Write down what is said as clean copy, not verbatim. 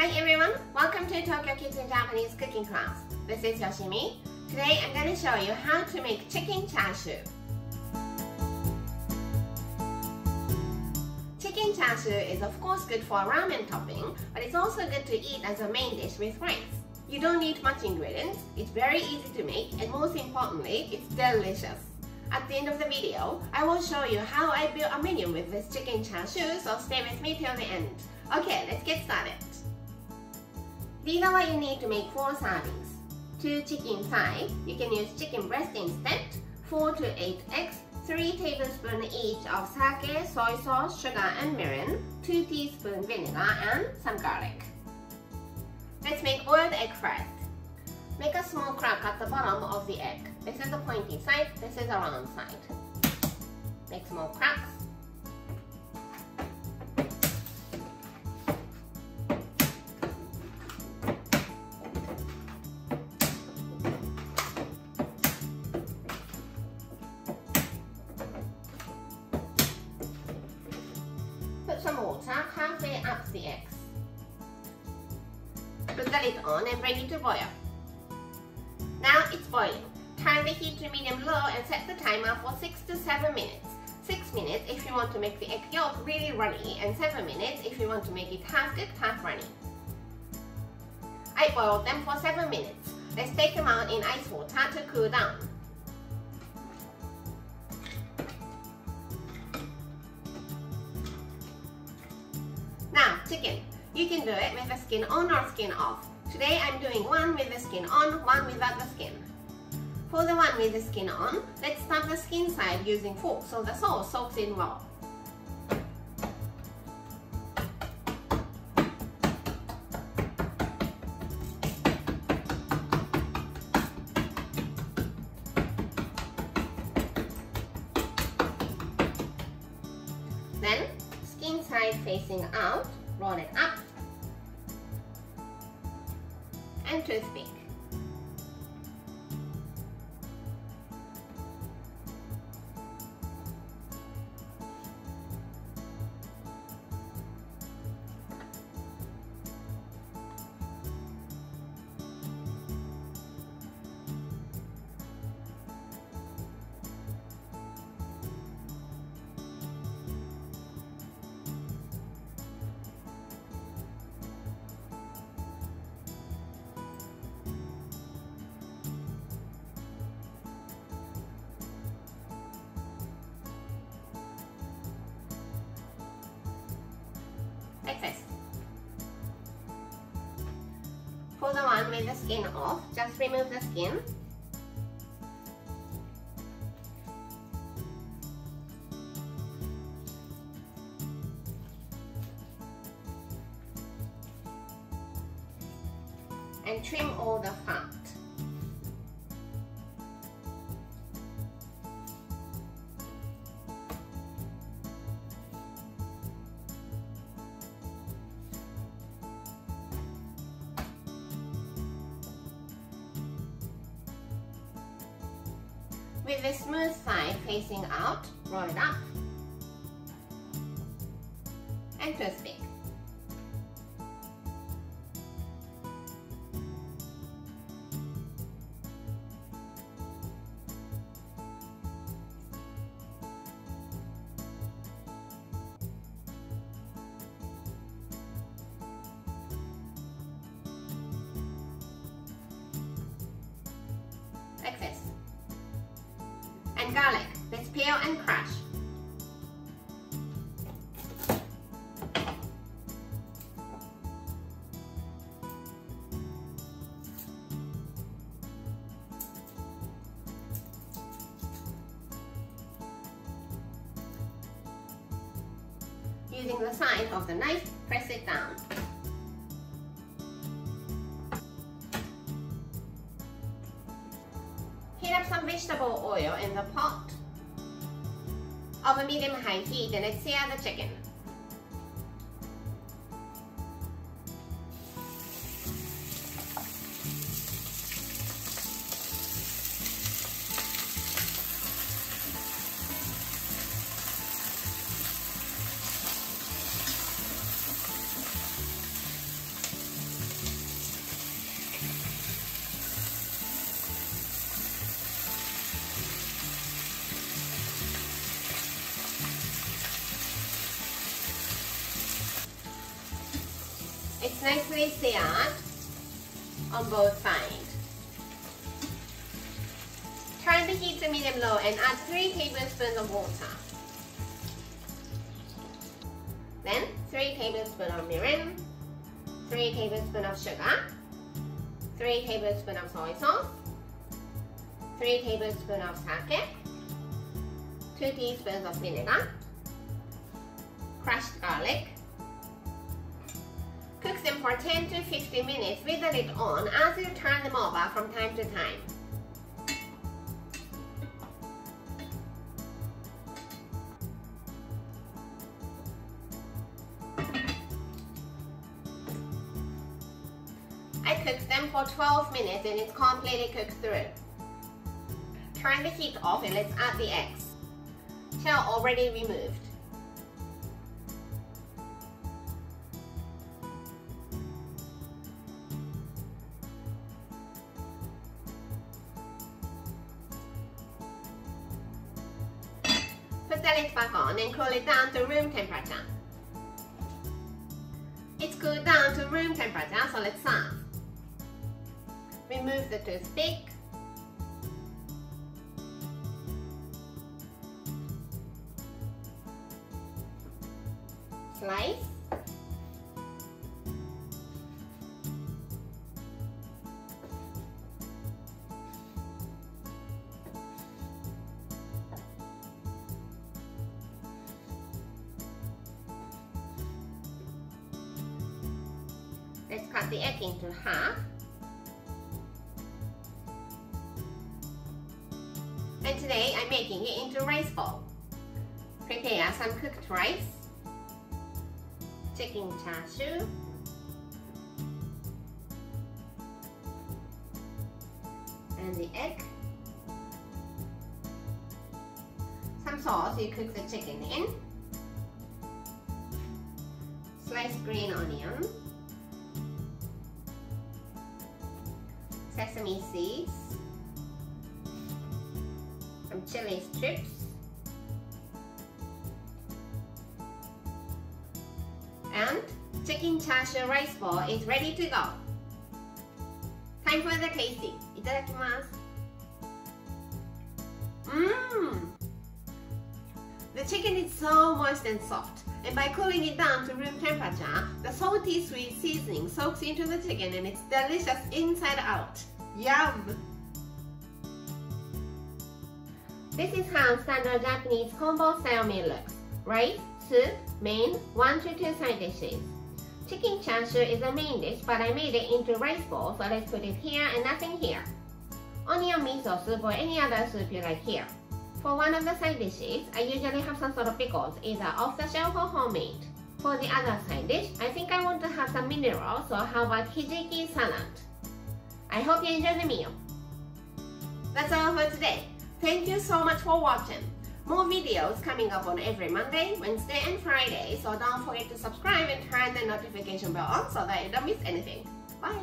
Hi everyone, welcome to Tokyo Kitchen Japanese cooking class. This is Yoshimi. Today I'm going to show you how to make chicken chasyu. Chicken chasyu is of course good for ramen topping, but it's also good to eat as a main dish with rice. You don't need much ingredients, it's very easy to make, and most importantly, it's delicious. At the end of the video, I will show you how I built a menu with this chicken chasyu, so stay with me till the end. Okay, let's get started. These are what you need to make 4 servings. 2 chicken thigh, you can use chicken breast instead, 4 to 8 eggs, 3 tablespoons each of sake, soy sauce, sugar and mirin, 2 teaspoons vinegar and some garlic. Let's make boiled egg first. Make a small crack at the bottom of the egg. This is the pointy side, this is the round side. Make small cracks. Put some water halfway up the eggs. Put the lid on and bring it to boil. Now it's boiling. Turn the heat to medium-low and set the timer for 6 to 7 minutes. 6 minutes if you want to make the egg yolk really runny, and 7 minutes if you want to make it half cooked, half runny. I boiled them for 7 minutes. Let's take them out in ice water to cool down. Now, chicken. You can do it with the skin on or skin off. Today I'm doing one with the skin on, one without the skin. For the one with the skin on, let's start the skin side using fork so the sauce soaks in well. Then, skin side facing out, roll it up, and toothpick. Like this. For the one with the skin off, just remove the skin. And trim all the fat. With the smooth side facing out, roll it up and toothpick. Like this. And garlic, let's peel and crush. Using the side of the knife, press it down. Heat up some vegetable oil in the pot over medium-high heat and let's sear the chicken. It's nicely seared on both sides. Turn the heat to medium-low and add 3 tablespoons of water. Then 3 tablespoons of mirin, 3 tablespoons of sugar, 3 tablespoons of soy sauce, 3 tablespoons of sake, 2 teaspoons of vinegar, crushed garlic. Cook them for 10 to 15 minutes with the lid on as you turn them over from time to time. I cooked them for 12 minutes and it's completely cooked through. Turn the heat off and let's add the eggs. Shell already removed. Put the lid back on and cool it down to room temperature. It's cooled down to room temperature, so let's serve. Remove the toothpick. Slice. Let's cut the egg into half. And today I'm making it into rice bowl. Prepare some cooked rice, chicken chasyu, and the egg, some sauce you cook the chicken in, sliced green onion, sesame seeds, some chili strips, and chicken chasyu rice ball is ready to go. Time for the tasting. いただきます。The chicken is so moist and soft, and by cooling it down to room temperature, the salty sweet seasoning soaks into the chicken and it's delicious inside out. Yum! This is how standard Japanese combo style meal looks. Rice, soup, main, 1 to 2 side dishes. Chicken chasyu is a main dish, but I made it into rice bowl, so let's put it here and nothing here. Onion miso soup or any other soup you like here. For one of the side dishes, I usually have some sort of pickles, either off the shelf or homemade. For the other side dish, I think I want to have some minerals, so how about hijiki salad? I hope you enjoy the meal. That's all for today. Thank you so much for watching. More videos coming up on every Monday, Wednesday, and Friday, so don't forget to subscribe and turn the notification bell on so that you don't miss anything. Bye!